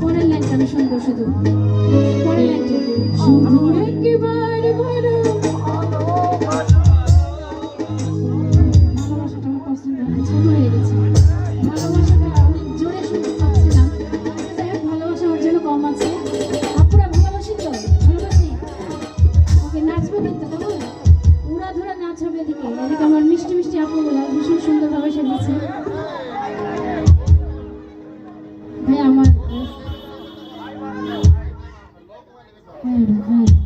পরের লাইনটা আমি শুনবো শুধু পরের লাইনটা শুধু একবার বলো ভালোবাসাটা আমার পছন্দ ছোট হয়ে গেছে ভালোবাসাটা অনেক জোরে শুনতে চাচ্ছিলাম যাই হোক ভালোবাসা ওর জন্য কম আছে আপুরা ভালোবাসি তো ভালোবাসি ওকে নাচবো কিন্তু কেমন উড়া ধরা নাচ হবে এদিকে এদিকে আমার মিষ্টি মিষ্টি আপুগুলা ভীষণ সুন্দরভাবে সেজেছে ভাই আমার হ্যাঁ